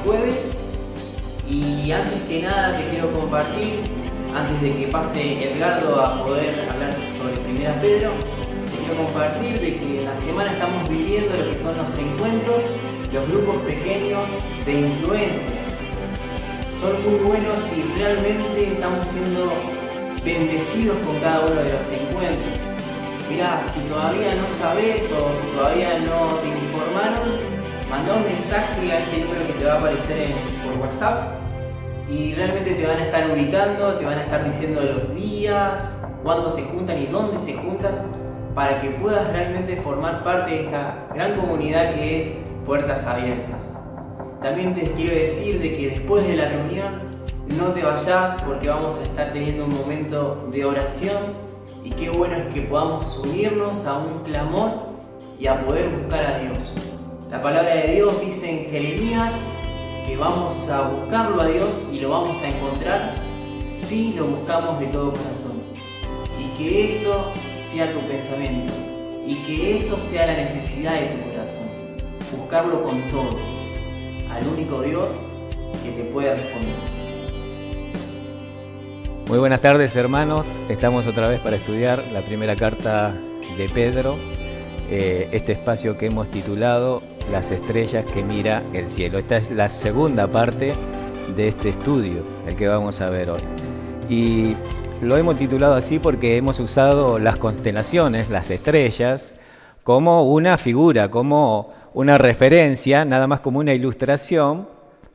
jueves. Y antes que nada te quiero compartir, antes de que pase Edgardo a poder hablar sobre Primera Pedro, te quiero compartir de que en la semana estamos viviendo lo que son los encuentros, los grupos pequeños de influencia. Son muy buenos y realmente estamos siendo bendecidos con cada uno de los encuentros. Mirá, si todavía no sabes o si todavía no te informaron, mandá un mensaje a este número que te va a aparecer por WhatsApp y realmente te van a estar ubicando, te van a estar diciendo los días, cuándo se juntan y dónde se juntan, para que puedas realmente formar parte de esta gran comunidad que es Puertas Abiertas. También te quiero decir de que después de la reunión no te vayas, porque vamos a estar teniendo un momento de oración y qué bueno es que podamos unirnos a un clamor y a poder buscar a Dios. La palabra de Dios dice en Jeremías que vamos a buscarlo a Dios y lo vamos a encontrar si lo buscamos de todo corazón. Y que eso sea tu pensamiento y que eso sea la necesidad de tu corazón. Buscarlo con todo, al único Dios que te puede responder. Muy buenas tardes, hermanos. Estamos otra vez para estudiar la primera carta de Pedro, este espacio que hemos titulado Las estrellas que mira el cielo. Esta es la segunda parte de este estudio, el que vamos a ver hoy. Y lo hemos titulado así porque hemos usado las constelaciones, las estrellas, como una figura, como una referencia, nada más como una ilustración,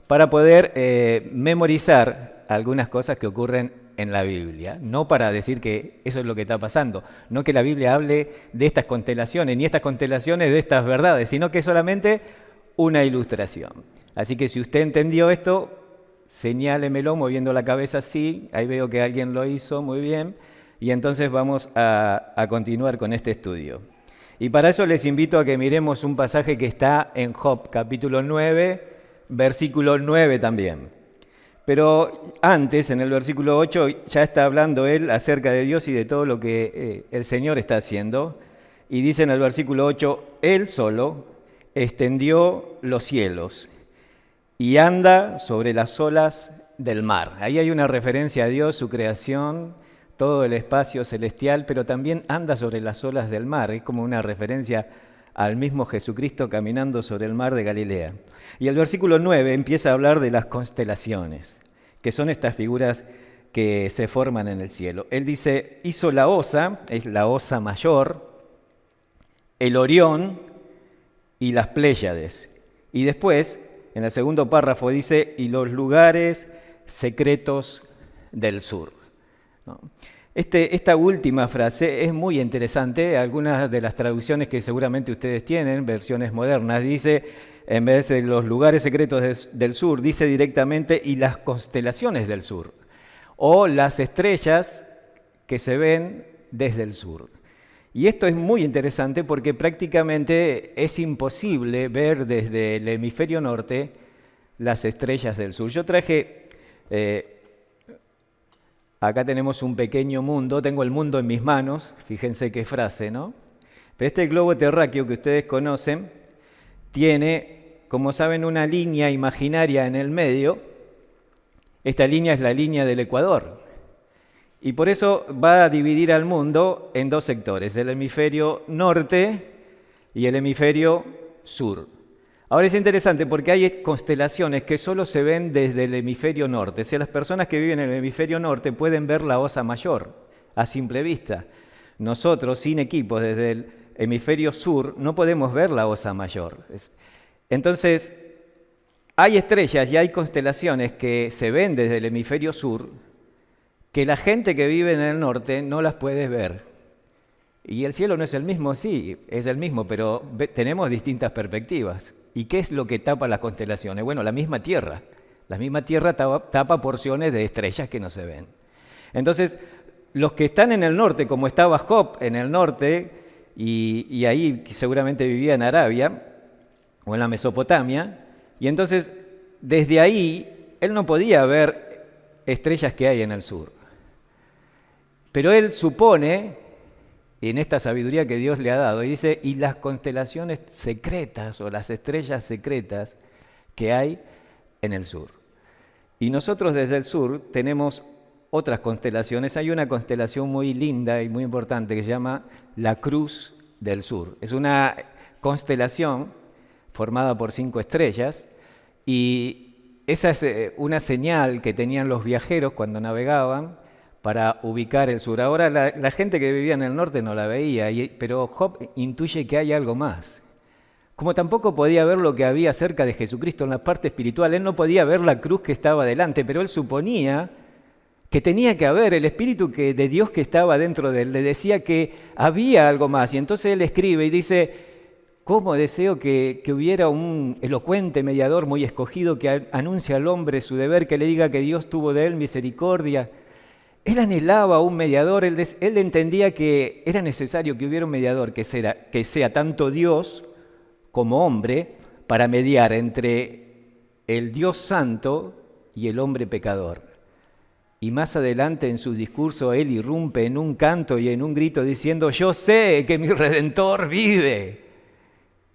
para poder memorizar algunas cosas que ocurren en la Biblia. No para decir que eso es lo que está pasando, no que la Biblia hable de estas constelaciones, ni estas constelaciones de estas verdades, sino que es solamente una ilustración. Así que si usted entendió esto, señálemelo moviendo la cabeza así, ahí veo que alguien lo hizo, muy bien, y entonces vamos a continuar con este estudio. Y para eso les invito a que miremos un pasaje que está en Job, capítulo 9, versículo 9 también. Pero antes, en el versículo 8, ya está hablando él acerca de Dios y de todo lo que el Señor está haciendo. Y dice en el versículo 8, Él solo extendió los cielos y anda sobre las olas del mar. Ahí hay una referencia a Dios, su creación, todo el espacio celestial, pero también anda sobre las olas del mar. Es como una referencia al mismo Jesucristo caminando sobre el mar de Galilea. Y el versículo 9 empieza a hablar de las constelaciones, que son estas figuras que se forman en el cielo. Él dice, hizo la Osa, es la Osa Mayor, el Orión y las Pléyades. Y después, en el segundo párrafo dice, y los lugares secretos del sur. ¿No? Esta última frase es muy interesante. Algunas de las traducciones que seguramente ustedes tienen, versiones modernas, dice, en vez de los lugares secretos del sur, dice directamente, y las constelaciones del sur, o las estrellas que se ven desde el sur. Y esto es muy interesante porque prácticamente es imposible ver desde el hemisferio norte las estrellas del sur. Yo traje... Acá tenemos un pequeño mundo, tengo el mundo en mis manos, fíjense qué frase, ¿no? Pero este globo terráqueo que ustedes conocen tiene, como saben, una línea imaginaria en el medio. Esta línea es la línea del Ecuador. Y por eso va a dividir al mundo en dos sectores, el hemisferio norte y el hemisferio sur. Ahora es interesante porque hay constelaciones que solo se ven desde el hemisferio norte. O sea, las personas que viven en el hemisferio norte pueden ver la Osa Mayor a simple vista. Nosotros, sin equipos, desde el hemisferio sur, no podemos ver la Osa Mayor. Entonces, hay estrellas y hay constelaciones que se ven desde el hemisferio sur que la gente que vive en el norte no las puede ver. Y el cielo no es el mismo, sí, es el mismo, pero tenemos distintas perspectivas. ¿Y qué es lo que tapa las constelaciones? Bueno, la misma Tierra. La misma Tierra tapa porciones de estrellas que no se ven. Entonces, los que están en el norte, como estaba Job en el norte, y ahí seguramente vivía en Arabia, o en la Mesopotamia, y entonces desde ahí él no podía ver estrellas que hay en el sur. Pero él supone, en esta sabiduría que Dios le ha dado, y dice, y las constelaciones secretas o las estrellas secretas que hay en el sur. Y nosotros desde el sur tenemos otras constelaciones. Hay una constelación muy linda y muy importante que se llama la Cruz del Sur. Es una constelación formada por 5 estrellas y esa es una señal que tenían los viajeros cuando navegaban para ubicar el sur. Ahora la gente que vivía en el norte no la veía, pero Job intuye que hay algo más. Como tampoco podía ver lo que había cerca de Jesucristo en la parte espiritual, él no podía ver la cruz que estaba delante, pero él suponía que tenía que haber el Espíritu de Dios que estaba dentro de él. Le decía que había algo más. Y entonces él escribe y dice, ¿cómo deseo que hubiera un elocuente mediador muy escogido que anuncie al hombre su deber, que le diga que Dios tuvo de él misericordia? Él anhelaba un mediador, él entendía que era necesario que hubiera un mediador que sea tanto Dios como hombre para mediar entre el Dios santo y el hombre pecador. Y más adelante en su discurso él irrumpe en un canto y en un grito diciendo, yo sé que mi Redentor vive.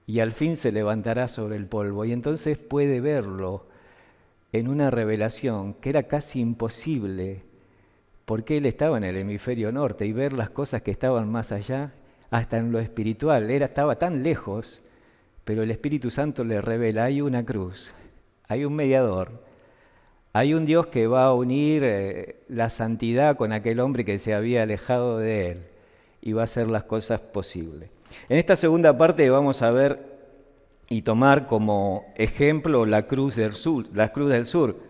Y al fin se levantará sobre el polvo. Y entonces puede verlo en una revelación que era casi imposible, porque él estaba en el hemisferio norte y ver las cosas que estaban más allá, hasta en lo espiritual, estaba tan lejos, pero el Espíritu Santo le revela, hay una cruz, hay un mediador. Hay un Dios que va a unir la santidad con aquel hombre que se había alejado de él y va a hacer las cosas posibles. En esta segunda parte vamos a ver y tomar como ejemplo la Cruz del Sur,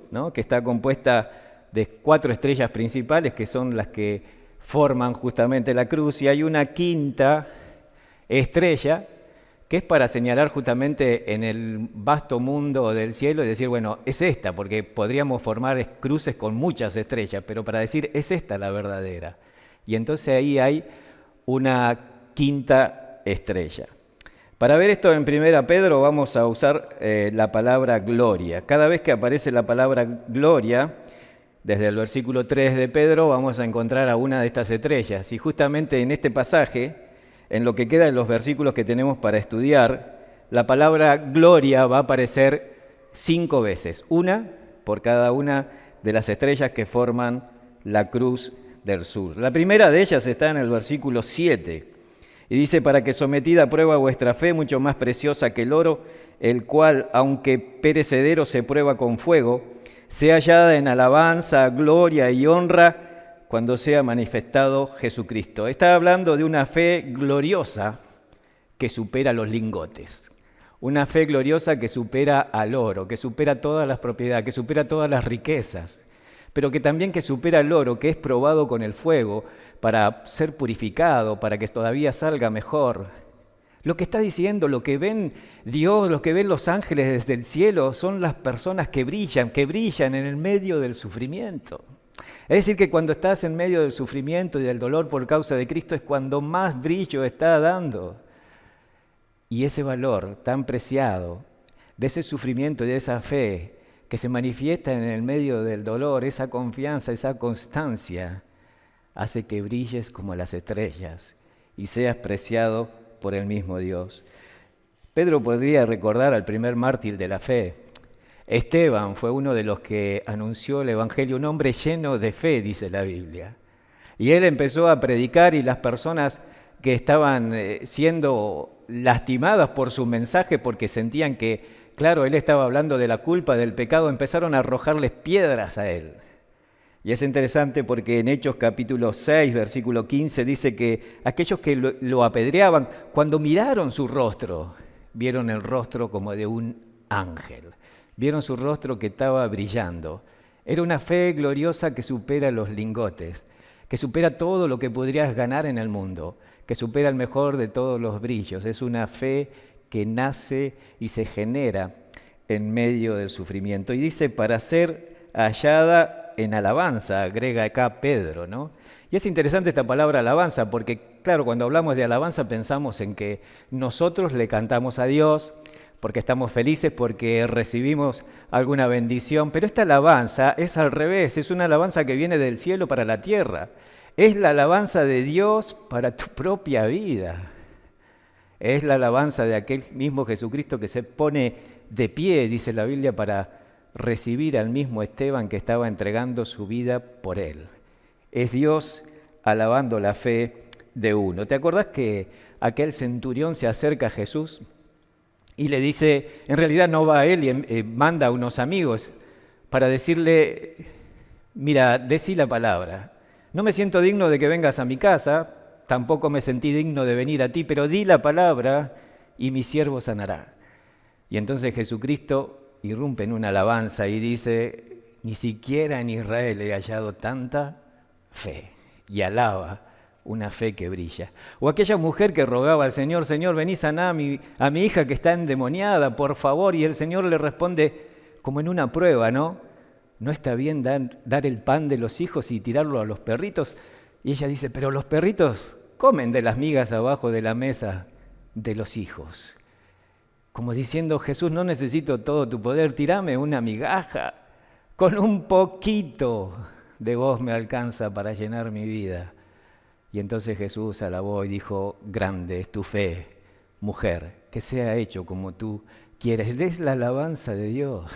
¿no? Que está compuesta de 4 estrellas principales que son las que forman justamente la cruz, y hay una quinta estrella que es para señalar justamente en el vasto mundo del cielo y decir, bueno, es esta, porque podríamos formar cruces con muchas estrellas, pero para decir, es esta la verdadera. Y entonces ahí hay una quinta estrella. Para ver esto en 1 Pedro vamos a usar la palabra gloria. Cada vez que aparece la palabra gloria, desde el versículo 3 de Pedro, vamos a encontrar a una de estas estrellas. Y justamente en este pasaje, en lo que queda de los versículos que tenemos para estudiar, la palabra gloria va a aparecer 5 veces, una por cada una de las estrellas que forman la cruz del sur. La primera de ellas está en el versículo 7 y dice, para que sometida a prueba vuestra fe, mucho más preciosa que el oro, el cual, aunque perecedero se prueba con fuego, sea hallada en alabanza, gloria y honra cuando sea manifestado Jesucristo. Está hablando de una fe gloriosa que supera los lingotes. Una fe gloriosa que supera al oro, que supera todas las propiedades, que supera todas las riquezas, pero que también que supera el oro, que es probado con el fuego para ser purificado, para que todavía salga mejor. Lo que está diciendo, lo que ven Dios, lo que ven los ángeles desde el cielo, son las personas que brillan en el medio del sufrimiento. Es decir, que cuando estás en medio del sufrimiento y del dolor por causa de Cristo es cuando más brillo está dando. Y ese valor tan preciado de ese sufrimiento y de esa fe que se manifiesta en el medio del dolor, esa confianza, esa constancia, hace que brilles como las estrellas y seas preciado por el mismo Dios. Pedro podría recordar al primer mártir de la fe. Esteban fue uno de los que anunció el Evangelio, un hombre lleno de fe, dice la Biblia. Y él empezó a predicar y las personas que estaban siendo lastimadas por su mensaje porque sentían que, claro, él estaba hablando de la culpa, del pecado, empezaron a arrojarles piedras a él. Y es interesante porque en Hechos capítulo 6, versículo 15, dice que aquellos que lo apedreaban, cuando miraron su rostro, vieron el rostro como de un ángel. Vieron su rostro que estaba brillando. Era una fe gloriosa que supera los lingotes, que supera todo lo que podrías ganar en el mundo, que supera el mejor de todos los brillos. Es una fe que nace y se genera en medio del sufrimiento. Y dice, para ser hallada en alabanza, agrega acá Pedro, ¿no? Y es interesante esta palabra alabanza, porque claro, cuando hablamos de alabanza pensamos en que nosotros le cantamos a Dios, porque estamos felices, porque recibimos alguna bendición, pero esta alabanza es al revés, es una alabanza que viene del cielo para la tierra, es la alabanza de Dios para tu propia vida, es la alabanza de aquel mismo Jesucristo que se pone de pie, dice la Biblia, para recibir al mismo Esteban que estaba entregando su vida por él. Es Dios alabando la fe de uno. ¿Te acordás que aquel centurión se acerca a Jesús y le dice, en realidad no va a él y manda a unos amigos para decirle, mira, decí la palabra. No me siento digno de que vengas a mi casa, tampoco me sentí digno de venir a ti, pero di la palabra y mi siervo sanará. Y entonces Jesucristo irrumpe en una alabanza y dice, ni siquiera en Israel he hallado tanta fe, y alaba una fe que brilla. O aquella mujer que rogaba al Señor, Señor, vení saná a mi hija que está endemoniada, por favor, y el Señor le responde como en una prueba, ¿no? ¿No está bien dar el pan de los hijos y tirarlo a los perritos? Y ella dice, pero los perritos comen de las migas abajo de la mesa de los hijos. Como diciendo, Jesús, no necesito todo tu poder, tirame una migaja. Con un poquito de vos me alcanza para llenar mi vida. Y entonces Jesús alabó y dijo, grande es tu fe, mujer, que sea hecho como tú quieres. Es la alabanza de Dios.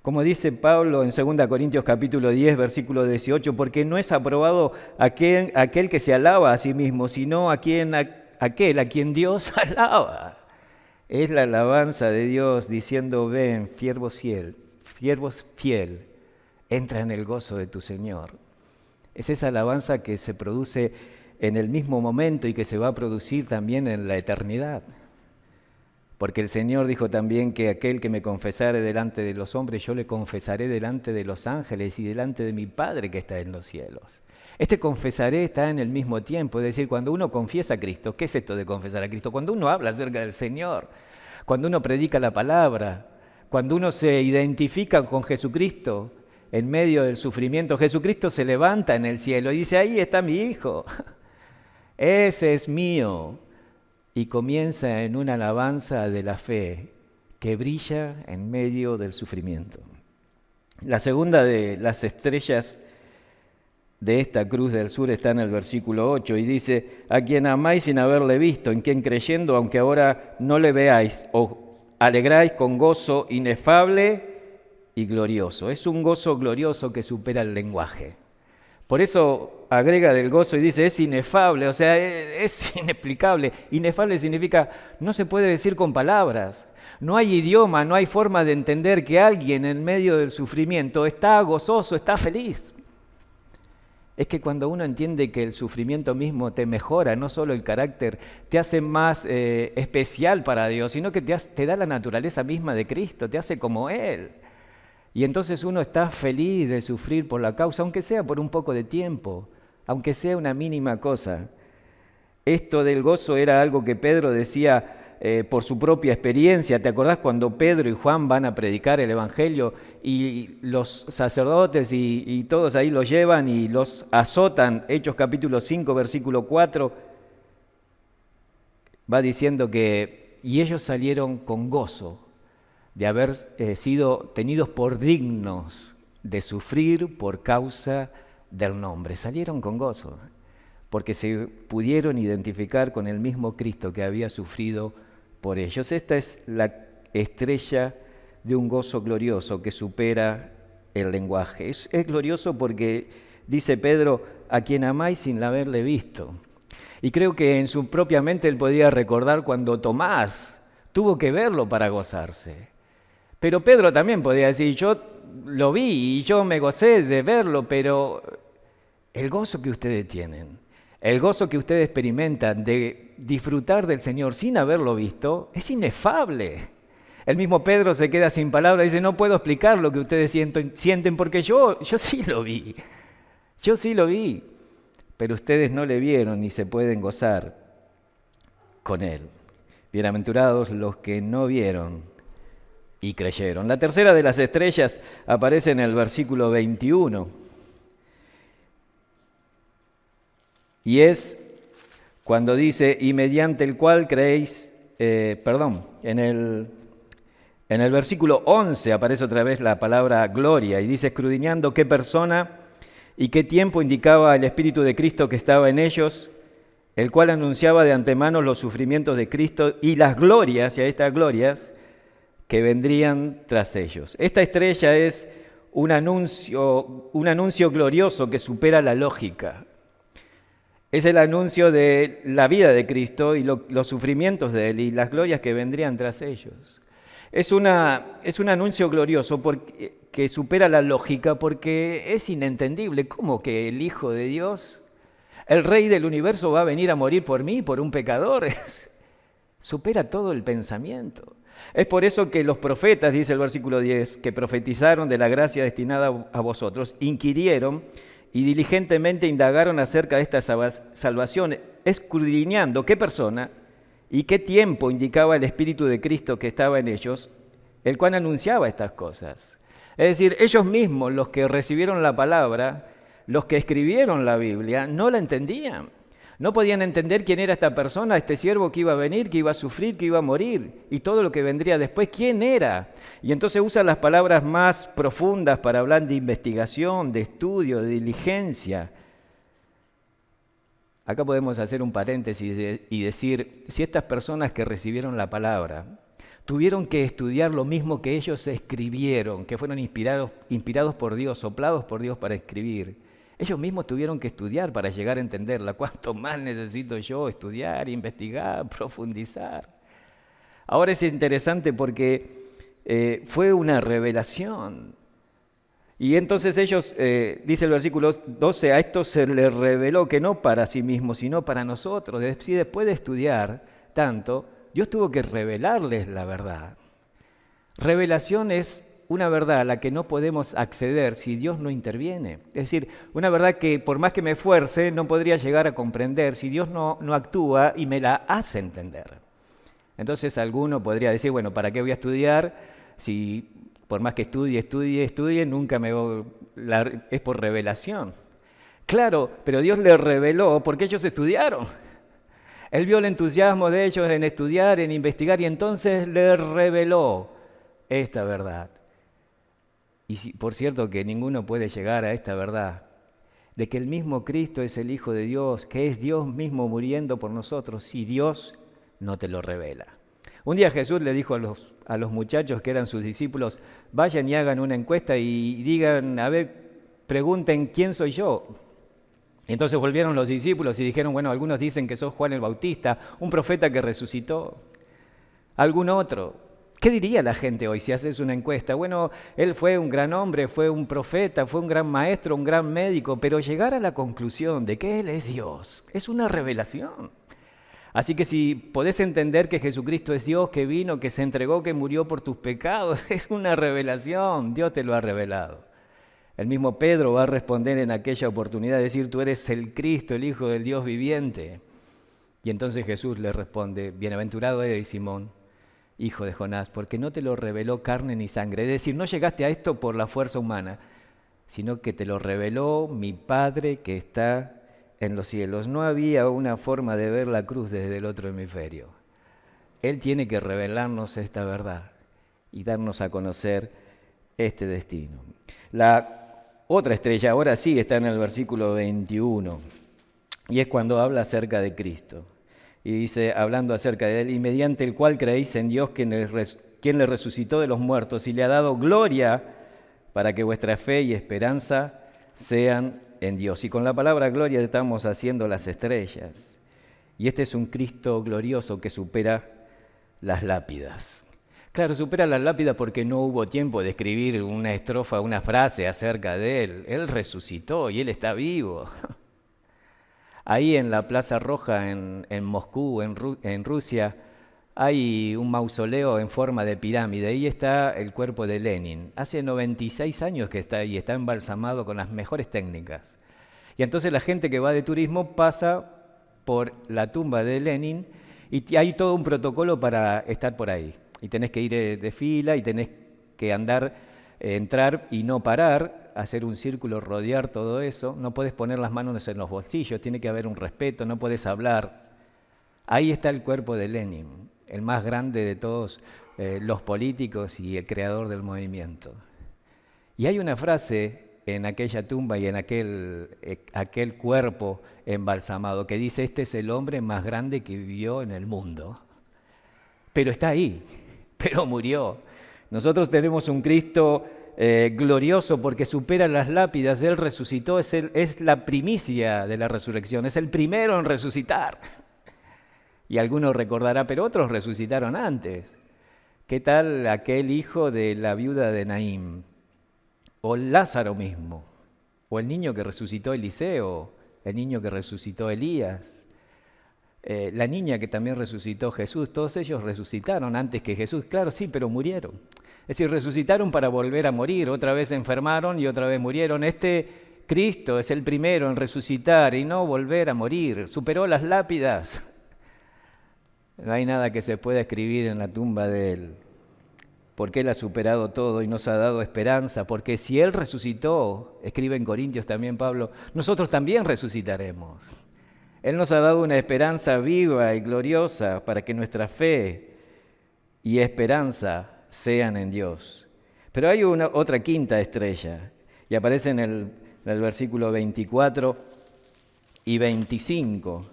Como dice Pablo en 2 Corintios capítulo 10, versículo 18, porque no es aprobado aquel que se alaba a sí mismo, sino aquel a quien Dios alaba. Es la alabanza de Dios diciendo, ven, siervo fiel, entra en el gozo de tu Señor. Es esa alabanza que se produce en el mismo momento y que se va a producir también en la eternidad. Porque el Señor dijo también que aquel que me confesare delante de los hombres, yo le confesaré delante de los ángeles y delante de mi Padre que está en los cielos. Este confesaré está en el mismo tiempo, es decir, cuando uno confiesa a Cristo. ¿Qué es esto de confesar a Cristo? Cuando uno habla acerca del Señor, cuando uno predica la palabra, cuando uno se identifica con Jesucristo en medio del sufrimiento, Jesucristo se levanta en el cielo y dice, ahí está mi hijo, ese es mío. Y comienza en una alabanza de la fe que brilla en medio del sufrimiento. La segunda de las estrellas de esta cruz del sur está en el versículo 8 y dice, a quien amáis sin haberle visto, en quien creyendo, aunque ahora no le veáis, os alegráis con gozo inefable y glorioso. Es un gozo glorioso que supera el lenguaje. Por eso agrega del gozo y dice, es inefable, o sea, es inexplicable. Inefable significa, no se puede decir con palabras. No hay idioma, no hay forma de entender que alguien en medio del sufrimiento está gozoso, está feliz. Es que cuando uno entiende que el sufrimiento mismo te mejora, no solo el carácter, te hace más especial para Dios, sino que te da la naturaleza misma de Cristo, te hace como Él. Y entonces uno está feliz de sufrir por la causa, aunque sea por un poco de tiempo, aunque sea una mínima cosa. Esto del gozo era algo que Pedro decía por su propia experiencia. ¿Te acordás cuando Pedro y Juan van a predicar el Evangelio y los sacerdotes y todos ahí los llevan y los azotan? Hechos capítulo 5, versículo 4, va diciendo que y ellos salieron con gozo de haber sido tenidos por dignos de sufrir por causa del nombre. Salieron con gozo, porque se pudieron identificar con el mismo Cristo que había sufrido por ellos. Esta es la estrella de un gozo glorioso que supera el lenguaje. Es glorioso porque, dice Pedro, a quien amáis sin haberle visto. Y creo que en su propia mente él podía recordar cuando Tomás tuvo que verlo para gozarse. Pero Pedro también podía decir, yo lo vi y yo me gocé de verlo, pero el gozo que ustedes tienen, el gozo que ustedes experimentan de disfrutar del Señor sin haberlo visto, es inefable. El mismo Pedro se queda sin palabras y dice, no puedo explicar lo que ustedes sienten porque yo sí lo vi. Yo sí lo vi, pero ustedes no le vieron ni se pueden gozar con Él. Bienaventurados los que no vieron y creyeron. La tercera de las estrellas aparece en el versículo 21. Y es cuando dice, y mediante el cual creéis, en el versículo 11 aparece otra vez la palabra gloria, y dice, escudriñando qué persona y qué tiempo indicaba el Espíritu de Cristo que estaba en ellos, el cual anunciaba de antemano los sufrimientos de Cristo y las glorias, y a estas glorias, que vendrían tras ellos. Esta estrella es un anuncio glorioso que supera la lógica. Es el anuncio de la vida de Cristo y los sufrimientos de Él y las glorias que vendrían tras ellos. Es un anuncio glorioso que supera la lógica porque es inentendible. ¿Cómo que el Hijo de Dios, el Rey del universo, va a venir a morir por mí, por un pecador? Supera todo el pensamiento. Es por eso que los profetas, dice el versículo 10, que profetizaron de la gracia destinada a vosotros, inquirieron y diligentemente indagaron acerca de esta salvación, escudriñando qué persona y qué tiempo indicaba el Espíritu de Cristo que estaba en ellos, el cual anunciaba estas cosas. Es decir, ellos mismos, los que recibieron la palabra, los que escribieron la Biblia, no la entendían. No podían entender quién era esta persona, este siervo que iba a venir, que iba a sufrir, que iba a morir, y todo lo que vendría después, ¿quién era? Y entonces usa las palabras más profundas para hablar de investigación, de estudio, de diligencia. Acá podemos hacer un paréntesis y decir, si estas personas que recibieron la palabra tuvieron que estudiar lo mismo que ellos escribieron, que fueron inspirados por Dios, soplados por Dios para escribir, ellos mismos tuvieron que estudiar para llegar a entenderla. ¿Cuánto más necesito yo estudiar, investigar, profundizar? Ahora es interesante porque fue una revelación. Y entonces ellos, dice el versículo 12, a esto se les reveló que no para sí mismos, sino para nosotros. Si después de estudiar tanto, Dios tuvo que revelarles la verdad. Revelación es una verdad a la que no podemos acceder si Dios no interviene. Es decir, una verdad que por más que me esfuerce no podría llegar a comprender si Dios no actúa y me la hace entender. Entonces alguno podría decir, bueno, ¿para qué voy a estudiar? Si por más que estudie, nunca es por revelación. Claro, pero Dios les reveló porque ellos estudiaron. Él vio el entusiasmo de ellos en estudiar, en investigar, y entonces les reveló esta verdad. Y por cierto que ninguno puede llegar a esta verdad, de que el mismo Cristo es el Hijo de Dios, que es Dios mismo muriendo por nosotros, si Dios no te lo revela. Un día Jesús le dijo a los muchachos que eran sus discípulos, vayan y hagan una encuesta y digan, pregunten quién soy yo. Entonces volvieron los discípulos y dijeron, bueno, algunos dicen que sos Juan el Bautista, un profeta que resucitó. ¿Algún otro? ¿Qué diría la gente hoy si haces una encuesta? Bueno, él fue un gran hombre, fue un profeta, fue un gran maestro, un gran médico, pero llegar a la conclusión de que Él es Dios es una revelación. Así que si podés entender que Jesucristo es Dios, que vino, que se entregó, que murió por tus pecados, es una revelación, Dios te lo ha revelado. El mismo Pedro va a responder en aquella oportunidad, decir, tú eres el Cristo, el Hijo del Dios viviente. Y entonces Jesús le responde, bienaventurado eres Simón, hijo de Jonás, porque no te lo reveló carne ni sangre. Es decir, no llegaste a esto por la fuerza humana, sino que te lo reveló mi Padre que está en los cielos. No había una forma de ver la cruz desde el otro hemisferio. Él tiene que revelarnos esta verdad y darnos a conocer este destino. La otra estrella, ahora sí, está en el versículo 21, y es cuando habla acerca de Cristo. Y dice, hablando acerca de Él, y mediante el cual creéis en Dios, quien le resucitó de los muertos y le ha dado gloria para que vuestra fe y esperanza sean en Dios. Y con la palabra gloria estamos haciendo las estrellas. Y este es un Cristo glorioso que supera las lápidas. Claro, supera las lápidas porque no hubo tiempo de escribir una estrofa, una frase acerca de Él. Él resucitó y Él está vivo. Ahí en la Plaza Roja, en Moscú, en Rusia, hay un mausoleo en forma de pirámide. Ahí está el cuerpo de Lenin. Hace 96 años que está ahí, está embalsamado con las mejores técnicas. Y entonces la gente que va de turismo pasa por la tumba de Lenin y hay todo un protocolo para estar por ahí. Y tenés que ir de fila y tenés que entrar y no parar, hacer un círculo, rodear todo eso. No puedes poner las manos en los bolsillos, tiene que haber un respeto, no puedes hablar. Ahí está el cuerpo de Lenin, el más grande de todos los políticos y el creador del movimiento. Y hay una frase en aquella tumba y en aquel cuerpo embalsamado que dice, este es el hombre más grande que vivió en el mundo. Pero está ahí, pero murió. Nosotros tenemos un Cristo glorioso porque supera las lápidas. Él resucitó, es la primicia de la resurrección, es el primero en resucitar. Y algunos recordarán, pero otros resucitaron antes. ¿Qué tal aquel hijo de la viuda de Naín? O Lázaro mismo, o el niño que resucitó Eliseo, el niño que resucitó Elías, la niña que también resucitó Jesús. Todos ellos resucitaron antes que Jesús, claro, sí, pero murieron. Es decir, resucitaron para volver a morir, otra vez se enfermaron y otra vez murieron. Este Cristo es el primero en resucitar y no volver a morir, superó las lápidas. No hay nada que se pueda escribir en la tumba de Él, porque Él ha superado todo y nos ha dado esperanza, porque si Él resucitó, escribe en Corintios también Pablo, nosotros también resucitaremos. Él nos ha dado una esperanza viva y gloriosa para que nuestra fe y esperanza sean en Dios. Pero hay otra quinta estrella, y aparece en el versículo 24 y 25,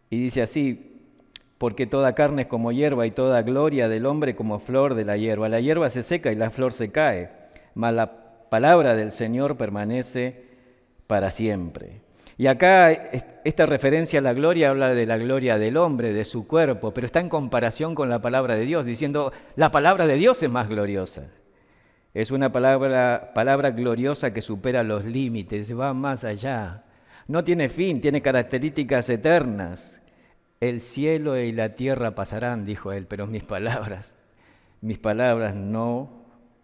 y dice así: porque toda carne es como hierba y toda gloria del hombre como flor de la hierba. La hierba se seca y la flor se cae, mas la palabra del Señor permanece para siempre. Y acá esta referencia a la gloria habla de la gloria del hombre, de su cuerpo, pero está en comparación con la palabra de Dios, diciendo la palabra de Dios es más gloriosa. Es una palabra gloriosa que supera los límites, va más allá. No tiene fin, tiene características eternas. El cielo y la tierra pasarán, dijo él, pero mis palabras no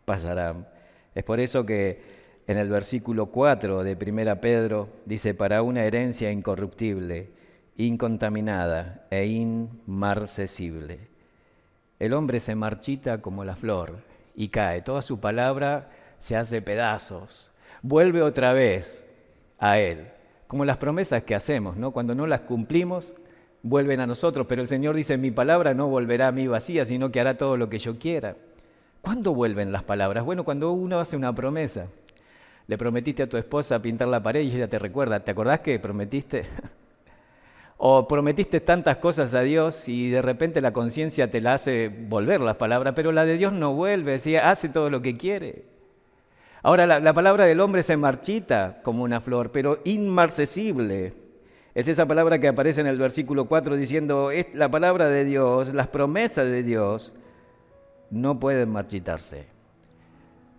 pasarán. Es por eso que en el versículo 4 de 1 Pedro dice: para una herencia incorruptible, incontaminada e inmarcesible. El hombre se marchita como la flor y cae, toda su palabra se hace pedazos, vuelve otra vez a él, como las promesas que hacemos, ¿no? Cuando no las cumplimos, vuelven a nosotros, pero el Señor dice: mi palabra no volverá a mí vacía, sino que hará todo lo que yo quiera. ¿Cuándo vuelven las palabras? Bueno, cuando uno hace una promesa. Le prometiste a tu esposa pintar la pared y ella te recuerda. ¿Te acordás que prometiste? O prometiste tantas cosas a Dios y de repente la conciencia te la hace volver las palabras, pero la de Dios no vuelve, hace todo lo que quiere. Ahora, la palabra del hombre se marchita como una flor, pero inmarcesible. Es esa palabra que aparece en el versículo 4 diciendo: la palabra de Dios, las promesas de Dios no pueden marchitarse.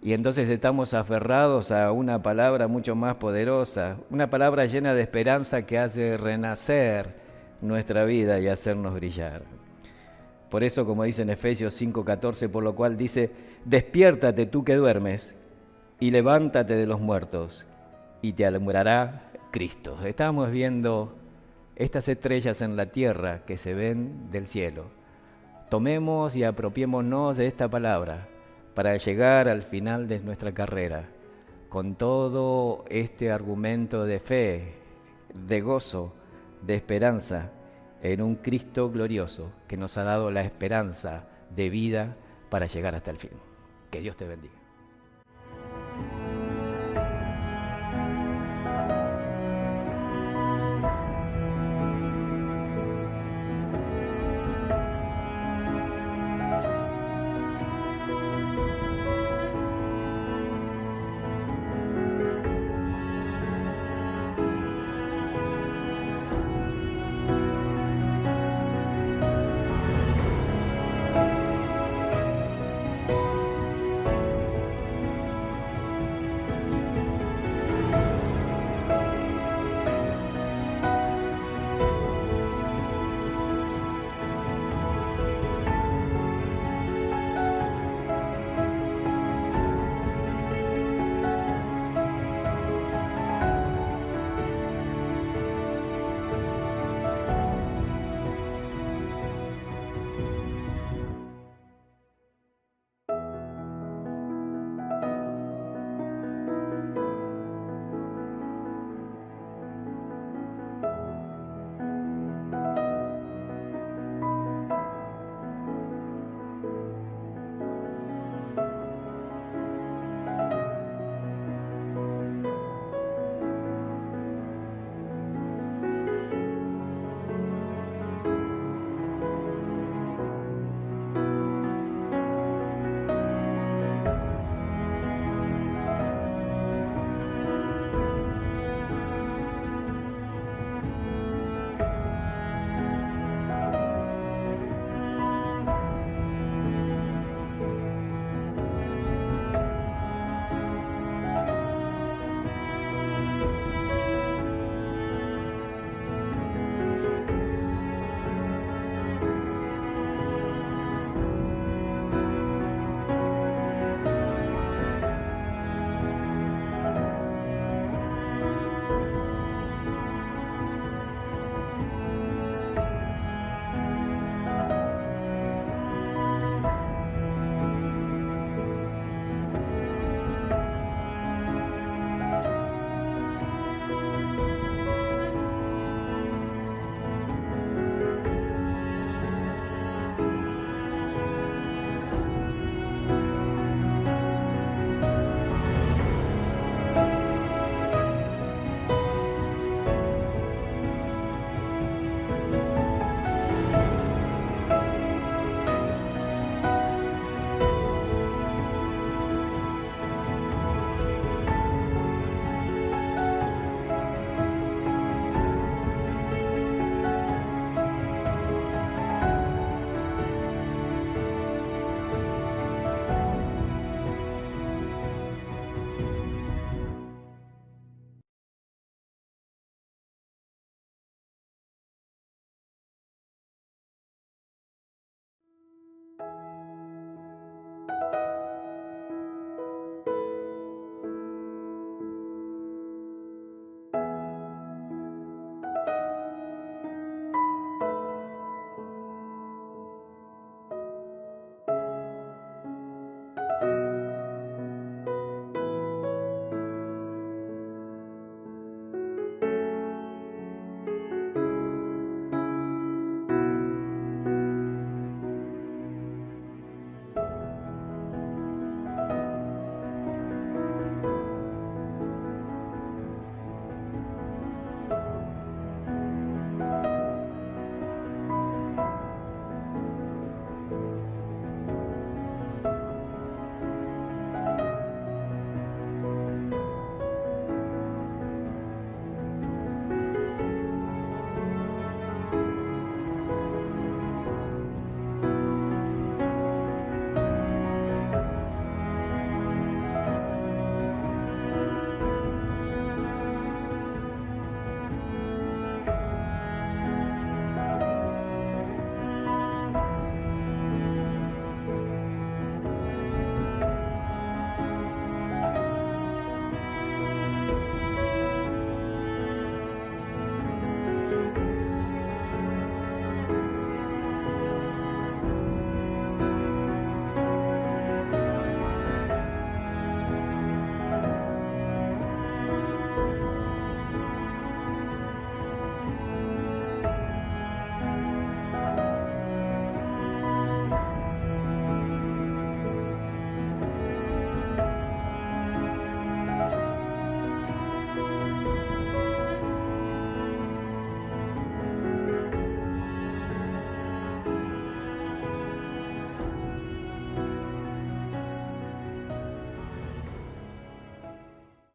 Y entonces estamos aferrados a una palabra mucho más poderosa, una palabra llena de esperanza que hace renacer nuestra vida y hacernos brillar. Por eso, como dice en Efesios 5:14, por lo cual dice: despiértate tú que duermes y levántate de los muertos y te alumbrará Cristo. Estamos viendo estas estrellas en la tierra que se ven del cielo. Tomemos y apropiémonos de esta palabra para llegar al final de nuestra carrera con todo este argumento de fe, de gozo, de esperanza en un Cristo glorioso que nos ha dado la esperanza de vida para llegar hasta el fin. Que Dios te bendiga.